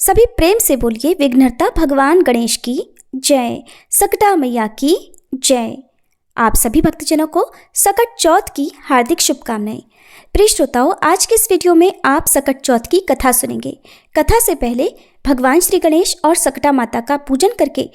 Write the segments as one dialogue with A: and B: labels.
A: सभी प्रेम से बोलिए विघ्नहर्ता भगवान गणेश की जय, सकटा मैया की जय। आप सभी भक्तजनों को सकट चौथ की हार्दिक शुभकामनाएं। प्रिय श्रोताओं, आज के इस वीडियो में आप सकट चौथ की कथा सुनेंगे। कथा से पहले भगवान श्री गणेश और सकटा माता का पूजन करके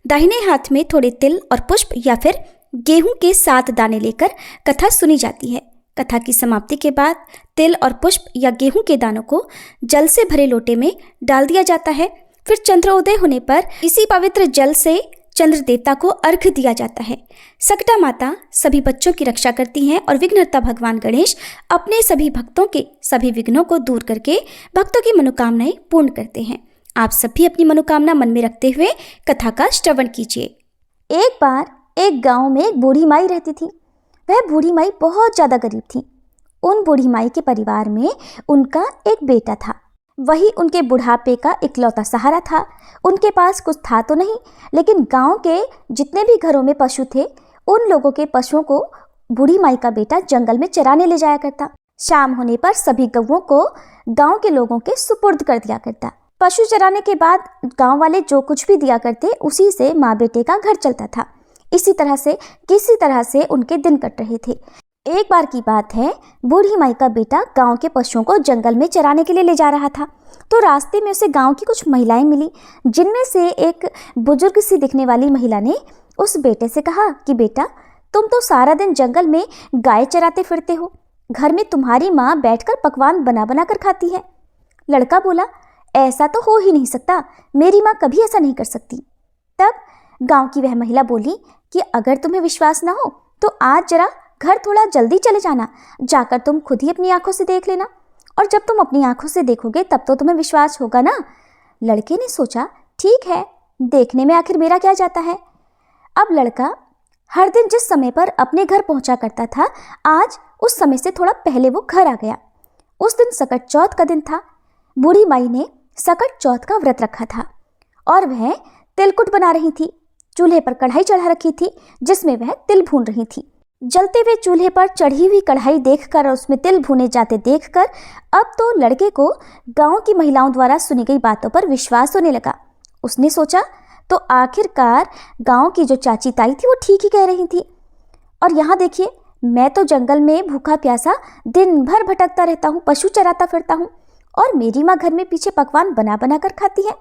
A: दाहिने हाथ में थोड़े तिल और पुष्प या फिर गेहूं के 7 दाने लेकर कथा सुनी जाती है। कथा की समाप्ति के बाद तिल और पुष्प या गेहूं के दानों को जल से भरे लोटे में डाल दिया जाता है। फिर चंद्रोदय होने पर इसी पवित्र जल से चंद्र देवता को अर्घ्य दिया जाता है। सकटा माता सभी बच्चों की रक्षा करती हैं और विघ्नहर्ता भगवान गणेश अपने सभी भक्तों के सभी विघ्नों को दूर करके भक्तों की मनोकामनाएं पूर्ण करते हैं। आप सभी अपनी मनोकामना मन में रखते हुए कथा का श्रवण कीजिए।
B: एक बार एक गांव में एक बूढ़ी माई रहती थी। वह बूढ़ी माई बहुत ज़्यादा गरीब थी। उन बूढ़ी माई के परिवार में उनका एक बेटा था। वही उनके बुढ़ापे का इकलौता सहारा था। उनके पास कुछ था तो नहीं, लेकिन गांव के जितने भी घरों में पशु थे, उन लोगों के पशुओं को बूढ़ी माई का बेटा जंगल में चराने ले जाया करता। शाम होने पर सभी गौओं को गांव के लोगों के सुपुर्द कर दिया करता। पशु चराने के बाद गांव वाले जो कुछ भी दिया करते, उसी से माँ बेटे का घर चलता था। इसी तरह से किसी तरह से उनके दिन कट रहे थे। एक बार की बात है, बूढ़ी माई का बेटा गांव के पशुओं को जंगल में चराने के लिए ले जा रहा था। तो रास्ते में उसे गांव की कुछ महिलाएं मिली, जिनमें से एक बुजुर्ग सी दिखने वाली महिला ने उस बेटे से कहा कि बेटा, तुम तो सारा दिन जंगल में गाय चराते फिरते हो, घर में तुम्हारी माँ बैठकर पकवान बना बना कर खाती है। लड़का बोला, ऐसा तो हो ही नहीं सकता, मेरी माँ कभी ऐसा नहीं कर सकती। तब गांव की वह महिला बोली कि अगर तुम्हें विश्वास ना हो तो आज जरा घर थोड़ा जल्दी चले जाना, जाकर तुम खुद ही अपनी आंखों से देख लेना, और जब तुम अपनी आंखों से देखोगे तब तो तुम्हें विश्वास होगा ना। लड़के ने सोचा, ठीक है, देखने में आखिर मेरा क्या जाता है। अब लड़का हर दिन जिस समय पर अपने घर पहुंचा करता था, आज उस समय से थोड़ा पहले वो घर आ गया। उस दिन सकट चौथ का दिन था। बूढ़ी माई ने सकट चौथ का व्रत रखा था और वह तिलकुट बना रही थी। चूल्हे पर कढ़ाई चढ़ा रखी थी, जिसमें वह तिल भून रही थी। जलते हुए चूल्हे पर चढ़ी हुई कढ़ाई देखकर और उसमें तिल भुने जाते देखकर अब तो लड़के को गांव की महिलाओं द्वारा सुनी गई बातों पर विश्वास होने लगा। उसने सोचा, तो आखिरकार गांव की जो चाची ताई थी वो ठीक ही कह रही थी। और यहाँ देखिए, मैं तो जंगल में भूखा प्यासा दिन भर भटकता रहता हूँ, पशु चराता फिरता हूँ, और मेरी माँ घर में पीछे पकवान बना बना कर खाती है।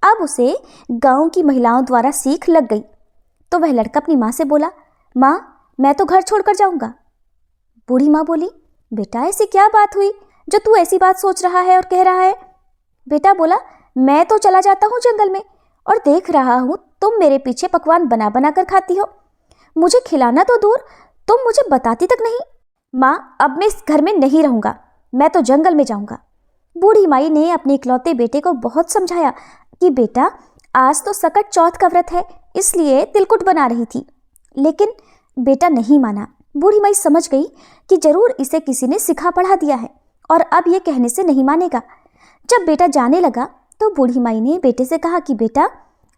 B: अब उसे गांव की महिलाओं द्वारा सीख लग गई। तो वह लड़का अपनी माँ से बोला, माँ, मैं तो घर छोड़कर जाऊंगा। बूढ़ी माँ बोली, बेटा, ऐसी क्या बात हुई जो तू ऐसी बात सोच रहा है और कह रहा है। बेटा बोला, मैं तो चला जाता हूँ जंगल में और देख रहा हूँ तुम मेरे पीछे पकवान बना बना कर खाती हो। मुझे खिलाना तो दूर, तुम मुझे बताती तक नहीं। माँ, अब मैं इस घर में नहीं रहूँगा, मैं तो जंगल में जाऊँगा। बूढ़ी माई ने अपने इकलौते बेटे को बहुत समझाया कि बेटा, आज तो सकट चौथ का व्रत है, इसलिए तिलकुट बना रही थी, लेकिन बेटा नहीं माना। बूढ़ी माई समझ गई कि जरूर इसे किसी ने सिखा पढ़ा दिया है और अब ये कहने से नहीं मानेगा। जब बेटा जाने लगा तो बूढ़ी माई ने बेटे से कहा कि बेटा,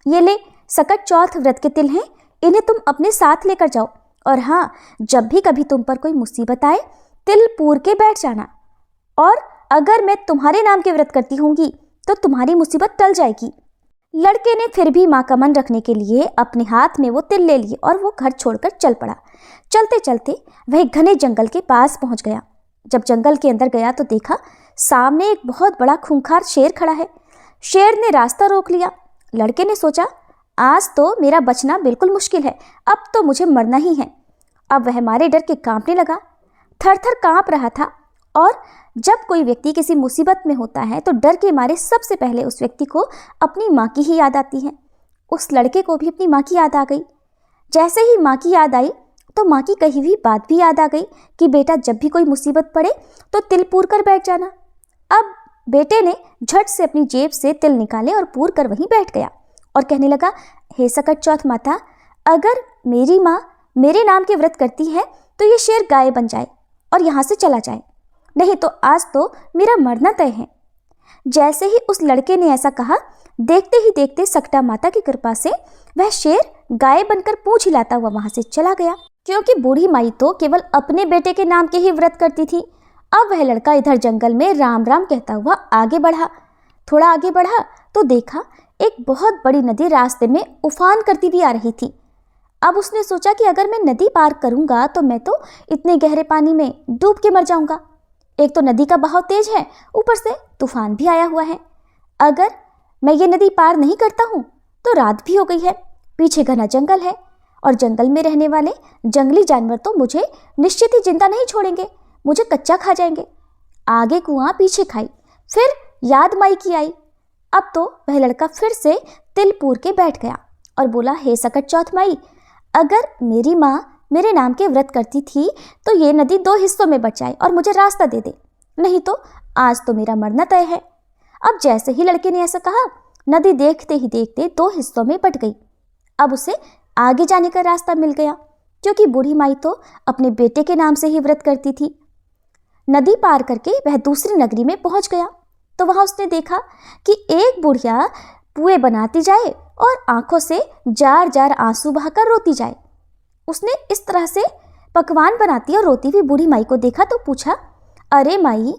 B: ये ले सकट चौथ व्रत के तिल हैं, इन्हें तुम अपने साथ लेकर जाओ, और हाँ, जब भी कभी तुम पर कोई मुसीबत आए, तिल पूर के बैठ जाना, और अगर मैं तुम्हारे नाम के व्रत करती होंगी तो तुम्हारी मुसीबत टल जाएगी। लड़के ने फिर भी माँ का मन रखने के लिए अपने हाथ में वो तिल ले लिए और वो घर छोड़कर चल पड़ा। चलते चलते वह घने जंगल के पास पहुंच गया। जब जंगल के अंदर गया तो देखा सामने एक बहुत बड़ा खूंखार शेर खड़ा है। शेर ने रास्ता रोक लिया। लड़के ने सोचा, आज तो मेरा बचना बिल्कुल मुश्किल है, अब तो मुझे मरना ही है। अब वह मारे डर के कांपने लगा, थर थर कांप रहा था। और जब कोई व्यक्ति किसी मुसीबत में होता है तो डर के मारे सबसे पहले उस व्यक्ति को अपनी माँ की ही याद आती है। उस लड़के को भी अपनी माँ की याद आ गई। जैसे ही माँ की याद आई तो माँ की कही हुई बात भी याद आ गई कि बेटा, जब भी कोई मुसीबत पड़े तो तिल पूर कर बैठ जाना। अब बेटे ने झट से अपनी जेब से तिल निकाले और पूर कर वहीं बैठ गया और कहने लगा, हे सकट चौथ माता, अगर मेरी माँ मेरे नाम के व्रत करती है तो ये शेर गाय बन जाए और यहाँ से चला जाए, नहीं तो आज तो मेरा मरना तय है। जैसे ही उस लड़के ने ऐसा कहा, देखते ही देखते सकटा माता की कृपा से वह शेर गाय बनकर पूंछ हिलाता हुआ वहां से चला गया। क्योंकि बूढ़ी माई तो केवल अपने बेटे के नाम के ही व्रत करती थी। अब वह लड़का इधर जंगल में राम राम कहता हुआ आगे बढ़ा। थोड़ा आगे बढ़ा तो देखा एक बहुत बड़ी नदी रास्ते में उफान करती हुई आ रही थी। अब उसने सोचा कि अगर मैं नदी पार करूंगा तो मैं तो इतने गहरे पानी में डूब के मर जाऊंगा। एक तो नदी का बहाव तेज है, ऊपर से तूफान भी आया हुआ है। अगर मैं ये नदी पार नहीं करता हूँ तो रात भी हो गई है, पीछे घना जंगल है और जंगल में रहने वाले जंगली जानवर तो मुझे निश्चित ही जिंदा नहीं छोड़ेंगे, मुझे कच्चा खा जाएंगे। आगे कुआं पीछे खाई, फिर याद माई की आई। अब तो वह लड़का फिर से तिल पूर के बैठ गया और बोला, हे सकट चौथ माई, अगर मेरी माँ मेरे नाम के व्रत करती थी तो ये नदी 2 हिस्सों में बट जाए और मुझे रास्ता दे दे, नहीं तो आज तो मेरा मरना तय है। अब जैसे ही लड़के ने ऐसा कहा, नदी देखते ही देखते 2 हिस्सों में बट गई। अब उसे आगे जाने का रास्ता मिल गया, क्योंकि बूढ़ी माई तो अपने बेटे के नाम से ही व्रत करती थी। नदी पार करके वह दूसरी नगरी में पहुंच गया तो वहां उसने देखा कि एक बुढ़िया पुए बनाती जाए और आंखों से जार जार आंसू बहाकर रोती जाए। उसने इस तरह से पकवान बनाती और रोती हुई बूढ़ी माई को देखा तो पूछा, अरे माई,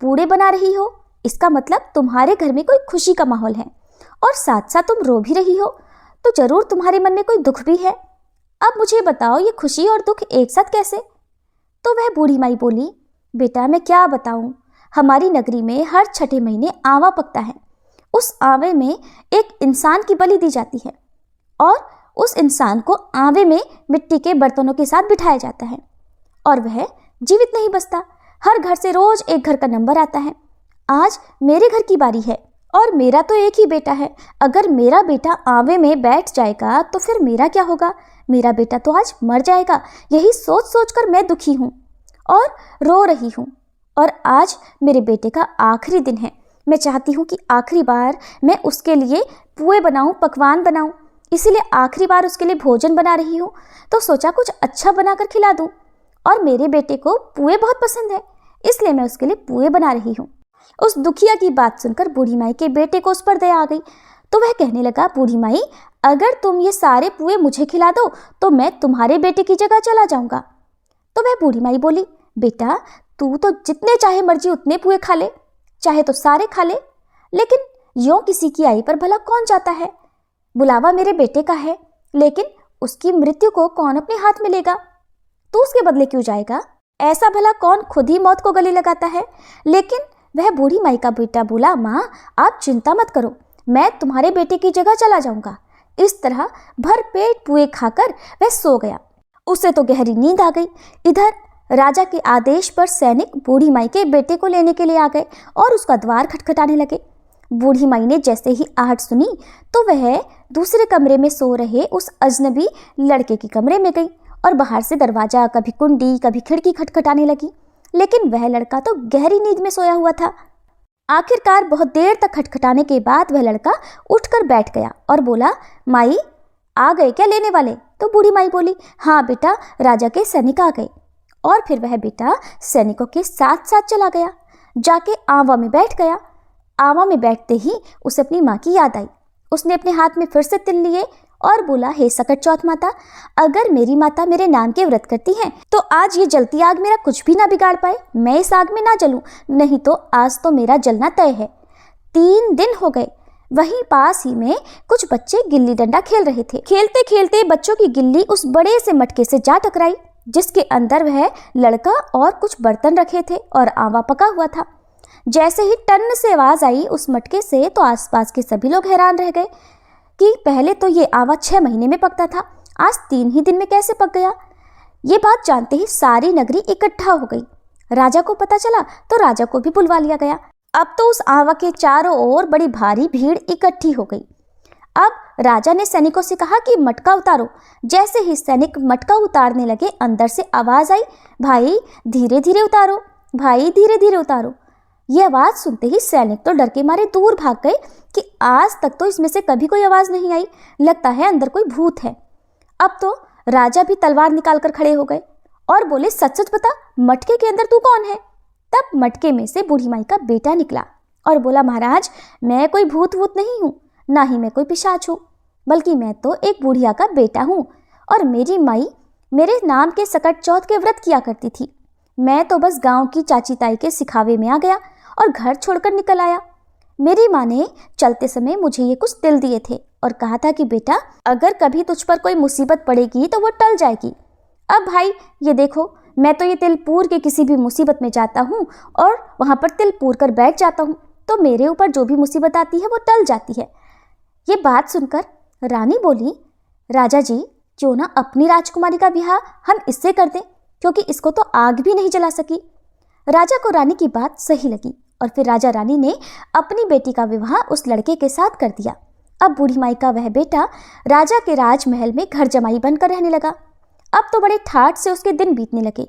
B: पूड़े बना रही हो, इसका मतलब तुम्हारे घर में कोई खुशी का माहौल है और साथ साथ तुम रो भी रही हो, तो जरूर तुम्हारे मन में कोई दुख भी है। अब मुझे बताओ, ये खुशी और दुख एक साथ कैसे? तो वह बूढ़ी माई बोली, बेटा मैं क्या बताऊं, हमारी नगरी में हर छठे महीने आंवा पकता है। उस आंवे में एक इंसान की बलि दी जाती है और उस इंसान को आंवे में मिट्टी के बर्तनों के साथ बिठाया जाता है और वह जीवित नहीं बचता। हर घर से रोज एक घर का नंबर आता है। आज मेरे घर की बारी है और मेरा तो एक ही बेटा है। अगर मेरा बेटा आंवे में बैठ जाएगा तो फिर मेरा क्या होगा? मेरा बेटा तो आज मर जाएगा। यही सोच सोच कर मैं दुखी हूँ और रो रही हूँ। और आज मेरे बेटे का आखिरी दिन है। मैं चाहती हूँ कि आखिरी बार मैं उसके लिए पुए बनाऊँ, पकवान बनाऊँ, इसीलिए आखिरी बार उसके लिए भोजन बना रही हूँ। तो सोचा कुछ अच्छा बनाकर खिला दूँ और मेरे बेटे को पुए बहुत पसंद है, इसलिए मैं उसके लिए पुए बना रही हूँ। उस दुखिया की बात सुनकर बूढ़ी माई के बेटे को उस पर दया आ गई तो वह कहने लगा, बूढ़ी माई, अगर तुम ये सारे पुए मुझे खिला दो तो मैं तुम्हारे बेटे की जगह चला जाऊंगा। तो वह बूढ़ी माई बोली, बेटा तू तो जितने चाहे मर्जी उतने पुए खा ले, चाहे तो सारे खा ले, लेकिन यूं किसी की आई पर भला कौन जाता है? बुलावा मेरे बेटे का है, लेकिन उसकी मृत्यु को कौन अपने हाथ में लेगा? तू उसके बदले क्यों जाएगा? ऐसा भला कौन खुद ही मौत को गले लगाता है? लेकिन वह बूढ़ी माई का बेटा बोला, माँ आप चिंता मत करो, मैं तुम्हारे बेटे की जगह चला जाऊंगा। इस तरह भर पेट पुए खाकर वह सो गया। उसे तो गहरी नींद आ गई। इधर राजा के आदेश पर सैनिक बूढ़ी माई के बेटे को लेने के लिए आ गए और उसका द्वार खटखटाने लगे। बूढ़ी माई ने जैसे ही आहट सुनी तो वह दूसरे कमरे में सो रहे उस अजनबी लड़के के कमरे में गई और बाहर से दरवाजा, कभी कुंडी, कभी खिड़की खटखटाने लगी। लेकिन वह लड़का तो गहरी नींद में सोया हुआ था। आखिरकार बहुत देर तक खटखटाने के बाद वह लड़का उठकर बैठ गया और बोला, माई आ गए क्या लेने वाले? तो बूढ़ी माई बोली, हाँ बेटा, राजा के सैनिक आ गए। और फिर वह बेटा सैनिकों के साथ साथ चला गया, जाके आंवा में बैठ गया। आंवा में बैठते ही उसे अपनी माँ की याद आई। उसने अपने हाथ में फिर से तिल लिए और बोला, हे सकट चौथ माता, अगर मेरी माता मेरे नाम के व्रत करती हैं तो आज ये जलती आग मेरा कुछ भी ना बिगाड़ पाए, मैं इस आग में ना जलूं, नहीं तो आज तो मेरा जलना तय है। 3 दिन हो गए। वहीं पास ही में कुछ बच्चे गिल्ली डंडा खेल रहे थे। खेलते खेलते बच्चों की गिल्ली उस बड़े से मटके से जा टकराई, जिसके अंदर वह लड़का और कुछ बर्तन रखे थे और आंवा पका हुआ था। जैसे ही टन से आवाज आई उस मटके से तो आसपास के सभी लोग हैरान रह गए कि पहले तो ये आंवा 6 महीने में पकता था, आज 3 ही दिन में कैसे पक गया। ये बात जानते ही सारी नगरी इकट्ठा हो गई। राजा को पता चला तो राजा को भी बुलवा लिया गया। अब तो उस आंवा के चारों ओर बड़ी भारी भीड़ इकट्ठी हो गई। अब राजा ने सैनिकों से कहा कि मटका उतारो। जैसे ही सैनिक मटका उतारने लगे, अंदर से आवाज आई, भाई धीरे धीरे उतारो, भाई धीरे धीरे उतारो। यह आवाज सुनते ही सैनिक तो डर के मारे दूर भाग गए कि आज तक तो इसमें से कभी कोई आवाज नहीं आई, लगता है अंदर कोई भूत है। अब तो राजा भी तलवार निकाल कर खड़े हो गए और बोले, सच सच बता, मटके के अंदर तू कौन है? तब मटके में से बूढ़ी माई का बेटा निकला और बोला, महाराज मैं कोई भूत वूत नहीं हूँ, ना ही मैं कोई पिशाच हूँ, बल्कि मैं तो एक बुढ़िया का बेटा हूँ और मेरी माई मेरे नाम के सकट चौथ के व्रत किया करती थी। मैं तो बस गांव की चाची ताई के सिखावे में आ गया और घर छोड़कर निकल आया। मेरी माँ ने चलते समय मुझे ये कुछ तिल दिए थे और कहा था कि बेटा अगर कभी तुझ पर कोई मुसीबत पड़ेगी तो वो टल जाएगी। अब भाई ये देखो, मैं तो ये तिल पूर के किसी भी मुसीबत में जाता हूँ और वहाँ पर तिल पूर कर बैठ जाता हूँ, तो मेरे ऊपर जो भी मुसीबत आती है वो टल जाती है। ये बात सुनकर रानी बोली, राजा जी क्यों ना अपनी राजकुमारी का ब्याह हम इससे कर दें, क्योंकि इसको तो आग भी नहीं जला सकी। राजा को रानी की बात सही लगी और फिर राजा रानी ने अपनी बेटी का विवाह उस लड़के के साथ कर दिया। अब बूढ़ी माई का वह बेटा राजा के राजमहल में घर जमाई बनकर रहने लगा। अब तो बड़े ठाठ से उसके दिन बीतने लगे।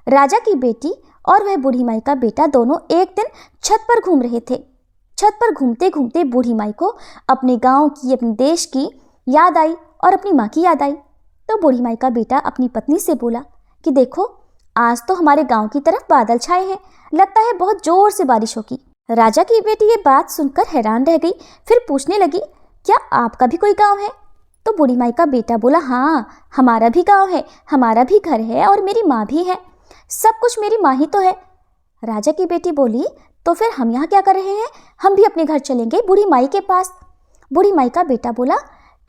B: राजा की बेटी और वह बूढ़ी माई का बेटा दोनों एक दिन छत पर घूम रहे थे। छत पर घूमते घूमते बूढ़ी माई को अपने गांव की, अपने देश की याद आई और अपनी माँ की याद आई। तो बूढ़ी माई का बेटा अपनी पत्नी से बोला कि देखो, आज तो हमारे गांव की तरफ बादल छाए हैं, लगता है बहुत जोर से बारिश होगी। राजा की बेटी ये बात सुनकर हैरान रह गई, फिर पूछने लगी, क्या आपका भी कोई गांव है? तो बूढ़ी माई का बेटा बोला, हाँ हमारा भी गांव है, हमारा भी घर है और मेरी माँ भी है, सब कुछ मेरी माँ ही तो है। राजा की बेटी बोली, तो फिर हम यहाँ क्या कर रहे हैं, हम भी अपने घर चलेंगे बूढ़ी माई के पास। बूढ़ी माई का बेटा बोला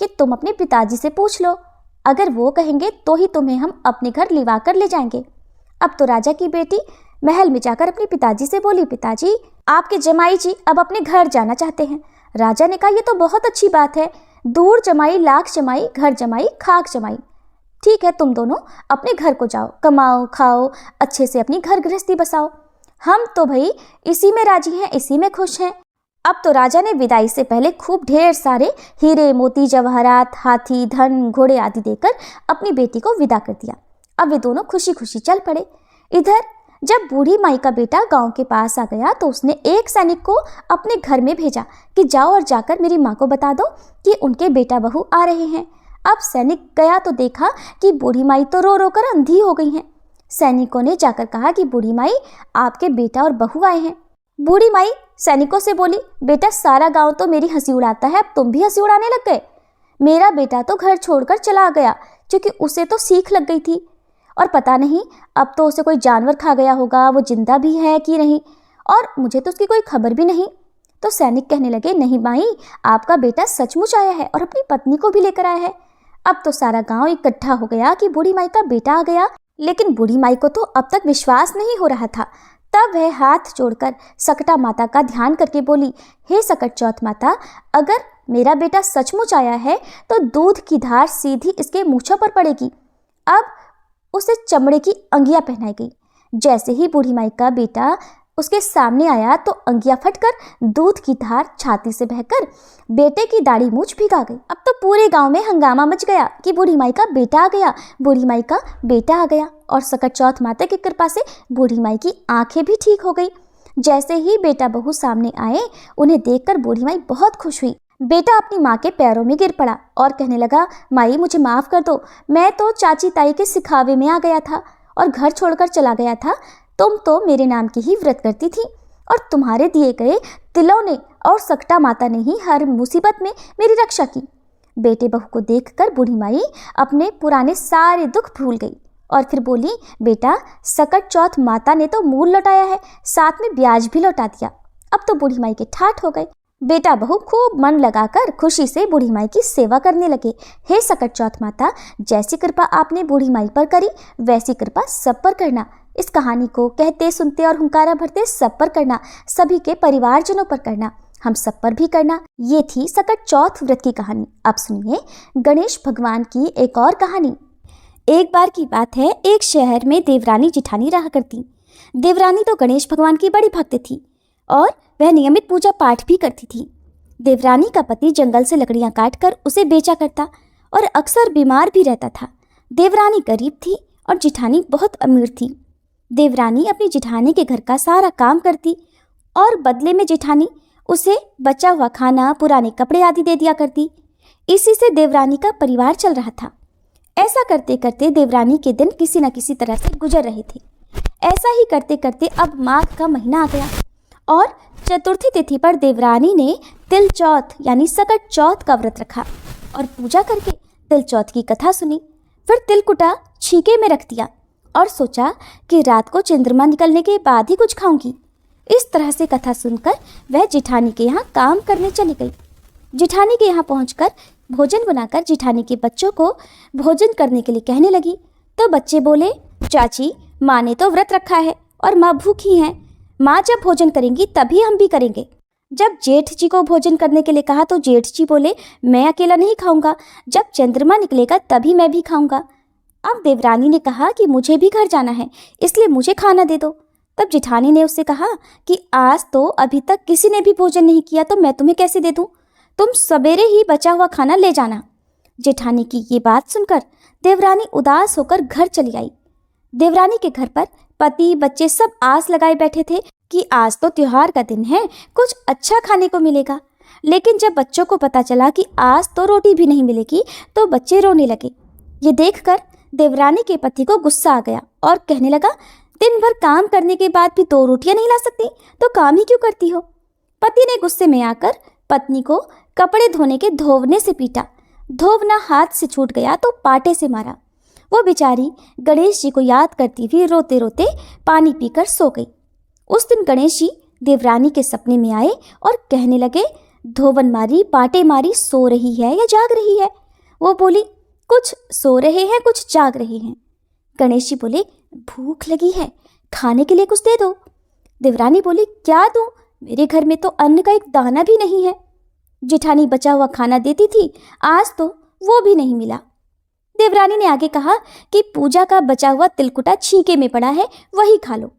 B: कि तुम अपने पिताजी से पूछ लो, अगर वो कहेंगे तो ही तुम्हें हम अपने घर लिवा कर ले जाएंगे। अब तो राजा की बेटी महल में जाकर अपने पिताजी से बोली, पिताजी आपके जमाई जी अब अपने घर जाना चाहते हैं। राजा ने कहा, ये तो बहुत अच्छी बात है, दूर जमाई लाख जमाई, घर जमाई खाक जमाई। ठीक है, तुम दोनों अपने घर को जाओ, कमाओ खाओ, अच्छे से अपनी घर गृहस्थी बसाओ, हम तो भाई इसी में राजी हैं, इसी में खुश हैं। अब तो राजा ने विदाई से पहले खूब ढेर सारे हीरे मोती जवाहरात, हाथी, धन, घोड़े आदि देकर अपनी बेटी को विदा कर दिया। अब वे दोनों खुशी खुशी चल पड़े। इधर जब बूढ़ी माई का बेटा गांव के पास आ गया तो उसने एक सैनिक को अपने घर में भेजा कि जाओ और जाकर मेरी माँ को बता दो कि उनके बेटा बहू आ रहे हैं। अब सैनिक गया तो देखा कि बूढ़ी माई तो रो रो कर अंधी हो गई हैं। सैनिकों ने जाकर कहा कि बूढ़ी माई, आपके बेटा और बहू आए हैं। बूढ़ी माई सैनिकों से बोली, बेटा सारा गांव तो मेरी हंसी उड़ाता है, अब तुम भी हंसी उड़ाने लग गए। मेरा बेटा तो घर छोड़कर चला गया क्योंकि उसे तो सीख लग गई थी और पता नहीं अब तो उसे कोई जानवर खा गया होगा, वो जिंदा भी है कि नहीं, और मुझे तो उसकी कोई खबर भी नहीं। तो सैनिक कहने लगे, नहीं माई, आपका बेटा सचमुच आया है और अपनी पत्नी को भी लेकर आया है। अब तो सारा गांव इकट्ठा हो गया कि बूढ़ी माई का बेटा आ गया, लेकिन बूढ़ी माई को तो अब तक विश्वास नहीं हो रहा था। तब वह हाथ जोड़कर सकटा माता का ध्यान करके बोली, हे सकट चौथ माता, अगर मेरा बेटा सचमुच आया है तो दूध की धार सीधी इसके मूंछों पर पड़ेगी। अब उसे चमड़े की अंगियां पहनाई गई। जैसे ही बूढ़ी माई का बेटा उसके सामने आया तो अंगियां फटकर दूध की धार छाती से बहकर बेटे की दाढ़ी मूंछ भिगा गई। अब तो पूरे गांव में हंगामा मच गया कि बूढ़ी माई का बेटा आ गया, बूढ़ी माई का बेटा आ गया। और सकट चौथ माता की कृपा से बूढ़ी माई की आंखें भी ठीक हो गई। जैसे ही बेटा बहू सामने आए, उन्हें देखकर बूढ़ी माई बहुत खुश हुई। बेटा अपनी माँ के पैरों में गिर पड़ा और कहने लगा, माई मुझे माफ़ कर दो, मैं तो चाची ताई के सिखावे में आ गया था और घर छोड़कर चला गया था। तुम तो मेरे नाम की ही व्रत करती थी और तुम्हारे दिए गए तिलों ने और सकटा माता ने ही हर मुसीबत में मेरी रक्षा की। बेटे बहू को देखकर बूढ़ी माई अपने पुराने सारे दुख भूल गई और फिर बोली, बेटा सकट चौथ माता ने तो मूल लौटाया है, साथ में ब्याज भी लौटा दिया। अब तो बूढ़ी माई के ठाठ हो गए। बेटा बहू खूब मन लगाकर खुशी से बूढ़ी माई की सेवा करने लगे। हे सकट चौथ माता, जैसी कृपा आपने बूढ़ी माई पर करी वैसी कृपा सब पर करना। इस कहानी को कहते सुनते और हुंकारा भरते सब पर करना, सभी के परिवारजनों पर करना, हम सब पर भी करना। ये थी सकट चौथ व्रत की कहानी। अब सुनिए गणेश भगवान की एक और कहानी। एक बार की बात है, एक शहर में देवरानी जिठानी रहा करती। देवरानी तो गणेश भगवान की बड़ी भक्त थी और वह नियमित पूजा पाठ भी करती थी। देवरानी का पति जंगल से लकड़ियां काटकर उसे बेचा करता और अक्सर बीमार भी रहता था। देवरानी गरीब थी और जिठानी बहुत अमीर थी। देवरानी अपनी जिठानी के घर का सारा काम करती और बदले में जिठानी उसे बचा हुआ खाना, पुराने कपड़े आदि दे दिया करती। इसी से देवरानी का परिवार चल रहा था। ऐसा करते करते देवरानी के दिन किसी न किसी तरह से गुजर रहे थे। ऐसा ही करते करते अब माघ का महीना आ गया और चतुर्थी तिथि पर देवरानी ने तिल चौथ यानी सकट चौथ का व्रत रखा और पूजा करके तिल चौथ की कथा सुनी। फिर तिलकुटा छीके में रख दिया और सोचा कि रात को चंद्रमा निकलने के बाद ही कुछ खाऊंगी। इस तरह से कथा सुनकर वह जेठानी के यहाँ काम करने चली गई। जेठानी के यहाँ पहुंचकर भोजन बनाकर जेठानी के बच्चों को भोजन करने के लिए कहने लगी तो बच्चे बोले, चाची माँ ने तो व्रत रखा है और माँ भूखी हैं। माँ जब भोजन करेंगी तभी हम भी करेंगे। जब जेठ जी को भोजन करने के लिए कहा तो जेठ जी बोले, मैं अकेला नहीं खाऊंगा, जब चंद्रमा निकलेगा तभी मैं भी खाऊंगा। अब देवरानी ने कहा कि मुझे भी घर जाना है, इसलिए मुझे खाना दे दो। तब जेठानी ने उससे कहा कि आज तो अभी तक किसी ने भी भोजन नहीं किया तो मैं तुम्हें कैसे दे दूं? तुम सवेरे ही बचा हुआ खाना ले जाना। जेठानी की ये बात सुनकर देवरानी उदास होकर घर चली आई। देवरानी के घर पर पति बच्चे सब आस लगाए बैठे थे कि आज तो त्योहार का दिन है, कुछ अच्छा खाने को मिलेगा। लेकिन जब बच्चों को पता चला कि आज तो रोटी भी नहीं मिलेगी तो बच्चे रोने लगे। ये देखकर देवरानी के पति को गुस्सा आ गया और कहने लगा, दिन भर काम करने के बाद भी 2 रोटियां नहीं ला सकती तो काम ही क्यों करती हो? पति ने गुस्से में आकर पत्नी को कपड़े धोने के धोवने से पीटा। धोवना हाथ से छूट गया तो पाटे से मारा। वो बेचारी गणेश जी को याद करती हुई रोते रोते पानी पीकर सो गई। उस दिन गणेश जी देवरानी के सपने में आए और कहने लगे, धोवन मारी पाटे मारी, सो रही है या जाग रही है? वो बोली, कुछ सो रहे हैं कुछ जाग रहे हैं। गणेश जी बोले, भूख लगी है, खाने के लिए कुछ दे दो। देवरानी बोली, क्या दूं? मेरे घर में तो अन्न का एक दाना भी नहीं है। जेठानी बचा हुआ खाना देती थी, आज तो वो भी नहीं मिला। देवरानी ने आगे कहा कि पूजा का बचा हुआ तिलकुटा छींके में पड़ा है, वही खा लो।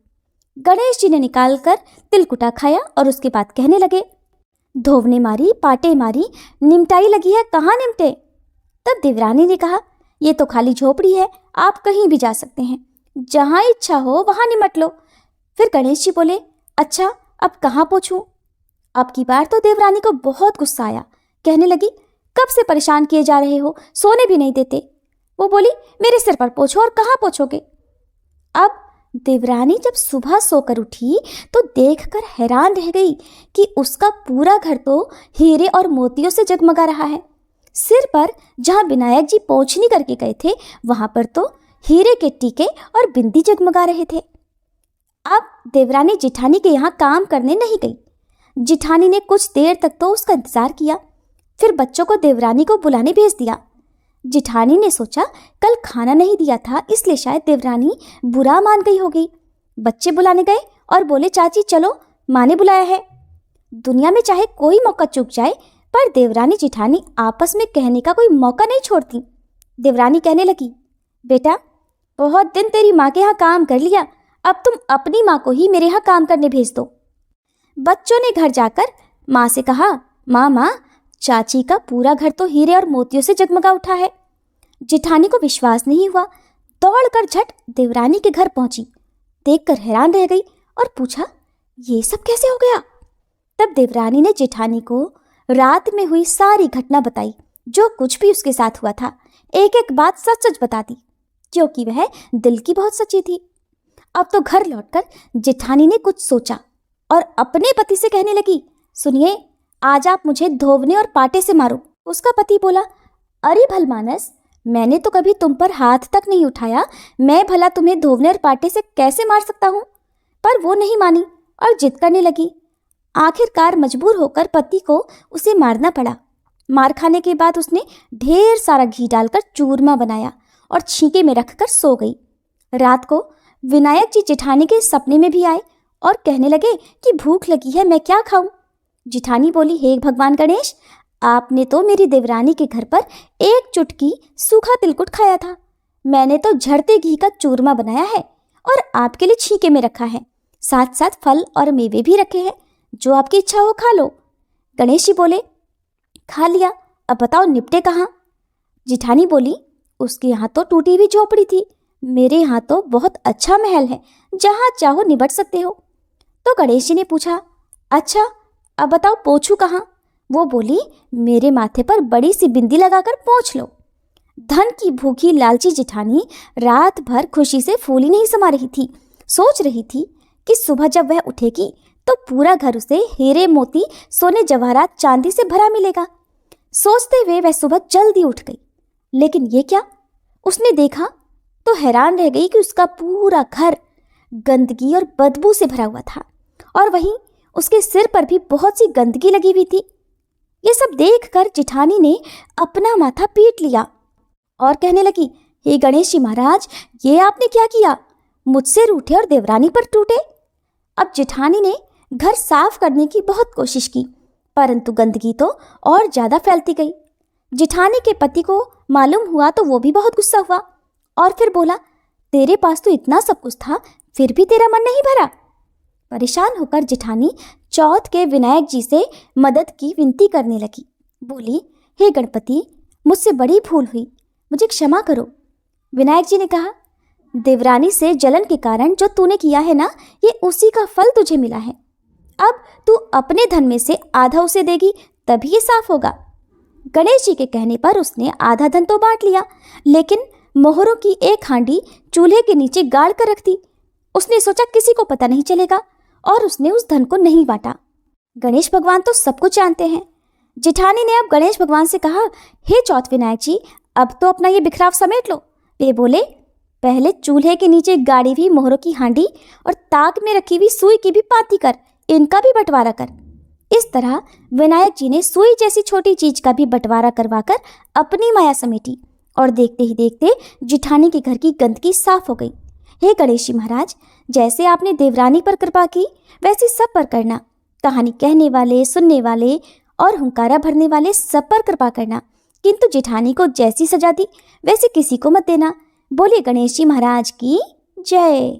B: गणेश जी ने निकाल कर तिलकुटा खाया और उसके बाद कहने लगे, धोवने मारी पाटे मारी, निमटाई लगी है, कहाँ निमटे? तब देवरानी ने कहा, ये तो खाली झोपड़ी है, आप कहीं भी जा सकते हैं, जहाँ इच्छा हो वहाँ निमट लो। फिर गणेश जी बोले, अच्छा अब कहाँ पोंछूं? अब की बार तो देवरानी को बहुत गुस्सा आया। कहने लगी, कब से परेशान किए जा रहे हो, सोने भी नहीं देते। वो बोली, मेरे सिर पर पोंछो और कहाँ पोंछोगे? अब देवरानी जब सुबह सोकर उठी तो देखकर हैरान रह गई कि उसका पूरा घर तो हीरे और मोतियों से जगमगा रहा है। सिर पर जहाँ विनायक जी पोंछनी करके गए थे वहाँ पर तो हीरे के टीके और बिंदी जगमगा रहे थे। अब देवरानी जेठानी के यहाँ काम करने नहीं गई। जेठानी ने कुछ देर तक तो उसका इंतजार किया, फिर बच्चों को देवरानी को बुलाने भेज दिया। जेठानी ने सोचा कल खाना नहीं दिया था इसलिए शायद देवरानी बुरा मान गई होगी। बच्चे बुलाने गए और बोले, चाची चलो, माँ ने बुलाया है। दुनिया में चाहे कोई मौका चूक जाए पर देवरानी जेठानी आपस में कहने का कोई मौका नहीं छोड़ती। देवरानी कहने लगी, बेटा बहुत दिन तेरी माँ के यहाँ काम कर लिया, अब तुम अपनी माँ को ही मेरे यहाँ काम करने भेज दो। बच्चों ने घर जाकर माँ से कहा, माँ चाची का पूरा घर तो हीरे और मोतियों से जगमगा उठा है। जेठानी को विश्वास नहीं हुआ, दौड़कर झट देवरानी के घर पहुंची। देखकर हैरान रह गई और पूछा, ये सब कैसे हो गया? तब देवरानी ने जेठानी को रात में हुई सारी घटना बताई, जो कुछ भी उसके साथ हुआ था। एक एक बात सच सच बता दी, क्योंकि वह दिल की बहुत सच्ची थी। अब तो घर लौटकर जेठानी ने कुछ सोचा और अपने पति से कहने लगी, सुनिए, आज आप मुझे धोवने और पाटे से मारो। उसका पति बोला, अरे भलमानस, मैंने तो कभी तुम पर हाथ तक नहीं उठाया, मैं भला तुम्हें धोवने और पाटे से कैसे मार सकता हूँ? पर वो नहीं मानी और जिद करने लगी। आखिरकार मजबूर होकर पति को उसे मारना पड़ा। मार खाने के बाद उसने ढेर सारा घी डालकर चूरमा बनाया और छींके में रखकर सो गई। रात को विनायक जी जेठानी के सपने में भी आए और कहने लगे कि भूख लगी है, मैं क्या खाऊं? जेठानी बोली, हे भगवान गणेश, आपने तो मेरी देवरानी के घर पर एक चुटकी सूखा तिलकुट खाया था, मैंने तो झड़ते घी का चूरमा बनाया है और आपके लिए छींके में रखा है, साथ साथ फल और मेवे भी रखे हैं, जो आपकी इच्छा हो खा लो। गणेश जी बोले, खा लिया, अब बताओ निपटे कहाँ? जेठानी बोली, उसके यहाँ तो टूटी हुई झोपड़ी थी, मेरे यहाँ तो बहुत अच्छा महल है, जहाँ चाहो निबट सकते हो। तो गणेश जी ने पूछा, अच्छा अब बताओ पोंछू कहाँ? वो बोली, मेरे माथे पर बड़ी सी बिंदी लगाकर पोंछ लो। धन की भूखी लालची जेठानी रात भर खुशी से फूली नहीं समा रही थी। सोच रही थी कि सुबह जब वह उठेगी तो पूरा घर उसे हीरे मोती सोने जवाहरात चांदी से भरा मिलेगा। सोचते हुए वह सुबह जल्दी उठ गई, लेकिन ये क्या उसने देखा तो हैरान रह गई कि उसका पूरा घर गंदगी और बदबू से भरा हुआ था और वहीं उसके सिर पर भी बहुत सी गंदगी लगी हुई थी। ये सब देखकर जिठानी ने अपना माथा पीट लिया और कहने लगी, हे गणेश जी महाराज, ये आपने क्या किया? मुझसे रूठे और देवरानी पर टूटे। अब जिठानी ने घर साफ करने की बहुत कोशिश की, परंतु गंदगी तो और ज्यादा फैलती गई। जिठानी के पति को मालूम हुआ तो वो भी बहुत गुस्सा हुआ और फिर बोला, तेरे पास तो इतना सब कुछ था, फिर भी तेरा मन नहीं भरा। परेशान होकर जिठानी चौथ के विनायक जी से मदद की विनती करने लगी। बोली, हे गणपति, मुझसे बड़ी भूल हुई, मुझे क्षमा करो। विनायक जी ने कहा, देवरानी से जलन के कारण जो तूने किया है ना, ये उसी का फल तुझे मिला है। अब तू अपने धन में से आधा उसे देगी, तभी ये साफ होगा। गणेश जी के कहने पर उसने आधा धन तो बांट लिया, लेकिन मोहरों की एक हांडी चूल्हे के नीचे गाड़ कर रख दी। उसने सोचा किसी को पता नहीं चलेगा और उसने उस धन को नहीं बांटा। गणेश भगवान तो सब कुछ जानते हैं। जिठानी ने अब गणेश भगवान से कहा, हे चौथ विनायक जी, अब तो अपना ये बिखराव समेट लो। वे बोले, पहले चूल्हे के नीचे गाड़ी हुई मोहरों की हांडी और ताक में रखी हुई सुई की भी पाती कर, इनका भी बंटवारा कर। इस तरह विनायक जी ने सुई जैसी छोटी चीज का भी बंटवारा करवाकर अपनी माया समेटी और देखते ही देखते जिठानी के घर की गंदगी साफ हो गई। हे गणेश जी महाराज, जैसे आपने देवरानी पर कृपा की, वैसे सब पर करना। कहानी कहने वाले, सुनने वाले और हुंकारा भरने वाले सब पर कृपा करना, किंतु जिठानी को जैसी सजा दी वैसे किसी को मत देना। बोलिए गणेश जी महाराज की जय।